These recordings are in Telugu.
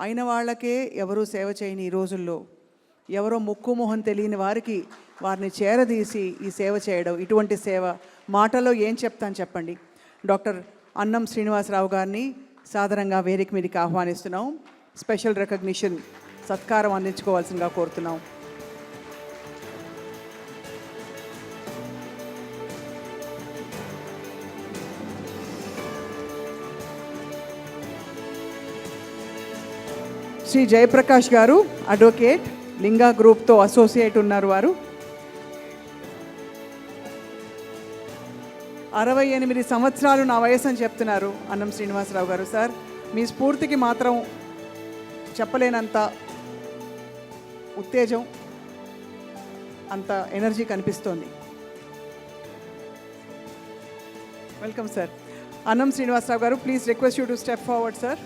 అయిన వాళ్ళకే ఎవరూ సేవ చేయని ఈ రోజుల్లో ఎవరో ముక్కు మొహం తెలియని వారికి వారిని చేరదీసి ఈ సేవ చేయడం, ఇటువంటి సేవ మాటలో ఏం చెప్తాను చెప్పండి. డాక్టర్ అన్నం శ్రీనివాసరావు గారిని సాదరంగా వేదిక మీదకి ఆహ్వానిస్తున్నాం. స్పెషల్ రికగ్నిషన్ సత్కారం అందించుకోవాల్సిందిగా కోరుతున్నాం. శ్రీ జయప్రకాష్ గారు, అడ్వకేట్, లింగా గ్రూప్తో అసోసియేట్ ఉన్నారు. వారు 68 సంవత్సరాలు నా వయసు అని చెప్తున్నారు అన్నం శ్రీనివాసరావు గారు. సార్, మీ స్ఫూర్తికి మాత్రం చెప్పలేనంత ఉత్తేజం, అంత ఎనర్జీ కనిపిస్తోంది. Welcome sir. అన్నం శ్రీనివాసరావు గారు, please request you to step forward sir.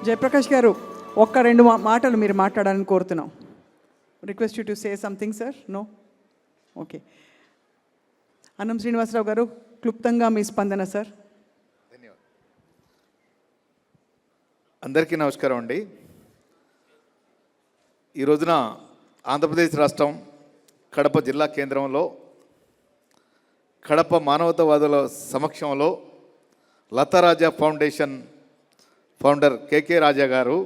Jayaprakash గారు, ఒక్క రెండు మాటలు మీరు మాట్లాడాలని కోరుతున్నాం. Request you to say something sir. No? Okay. Annam Srinivasarao గారు, క్లుప్తంగా మీ స్పందన సార్. ధన్యవాదాలు. అందరికీ నమస్కారం అండి. ఈ రోజున ఆంధ్రప్రదేశ్ రాష్ట్రం కడప జిల్లా కేంద్రంలో కడప మానవతావాదుల సమక్షంలో లతారాజా ఫౌండేషన్ ఫౌండర్ కేకే రాజా గారు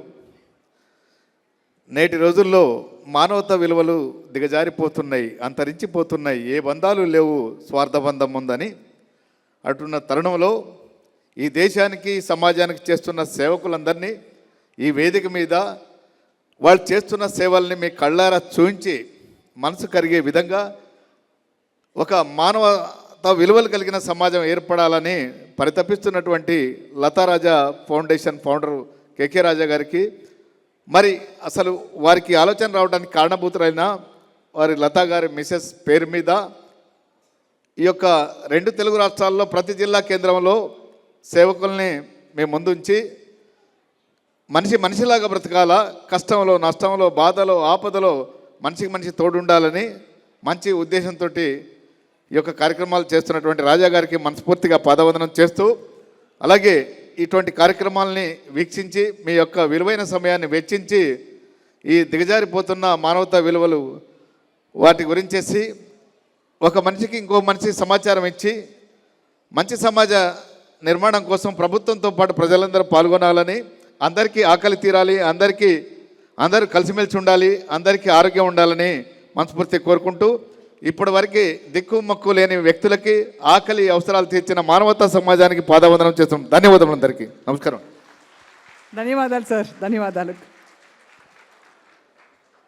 నేటి రోజుల్లో మానవతా విలువలు దిగజారిపోతున్నాయి, అంతరించిపోతున్నాయి, ఏ బంధాలు లేవు, స్వార్థ బంధం ఉందని అంటున్న తరుణంలో ఈ దేశానికి సమాజానికి చేస్తున్న సేవకులందరినీ ఈ వేదిక మీద వాళ్ళు చేస్తున్న సేవల్ని మీ కళ్ళారా చూయించి మనసు కరిగే విధంగా ఒక మానవతా విలువలు కలిగిన సమాజం ఏర్పడాలని పరితపిస్తున్నటువంటి లతారాజా ఫౌండేషన్ ఫౌండర్ కేకే రాజా గారికి, మరి అసలు వారికి ఆలోచన రావడానికి కారణభూతులైన వారి లతా గారి మిసెస్ పేరు మీద ఈ యొక్క 2 తెలుగు రాష్ట్రాల్లో ప్రతి జిల్లా కేంద్రంలో సేవకుల్ని మేము ముందుంచి మనిషిలాగా బ్రతకాల, కష్టంలో, నష్టంలో, బాధలో, ఆపదలో మనిషికి తోడుండాలని మంచి ఉద్దేశంతో ఈ యొక్క కార్యక్రమాలు చేస్తున్నటువంటి రాజా గారికి మనస్ఫూర్తిగా పాదవందనం చేస్తూ, అలాగే ఇటువంటి కార్యక్రమాలని వీక్షించి మీ యొక్క విలువైన సమయాన్ని వెచ్చించి ఈ దిగజారిపోతున్న మానవతా విలువలు వాటి గురించేసి ఒక మనిషికి ఇంకో మనిషి సమాచారం ఇచ్చి మంచి సమాజ నిర్మాణం కోసం ప్రభుత్వంతో పాటు ప్రజలందరూ పాల్గొనాలని, అందరికీ ఆకలి తీరాలి, అందరూ కలిసిమెలిసి ఉండాలి, అందరికీ ఆరోగ్యం ఉండాలని మనస్ఫూర్తి కోరుకుంటూ, ఇప్పటి వరకు దిక్కు మక్కు లేని వ్యక్తులకి ఆకలి అవసరాలు తీర్చిన మానవతా సమాజానికి పాదవందనం చేస్తున్నాం. ధన్యవాదములు అందరికీ. నమస్కారం. ధన్యవాదాలు సార్. ధన్యవాదాలు.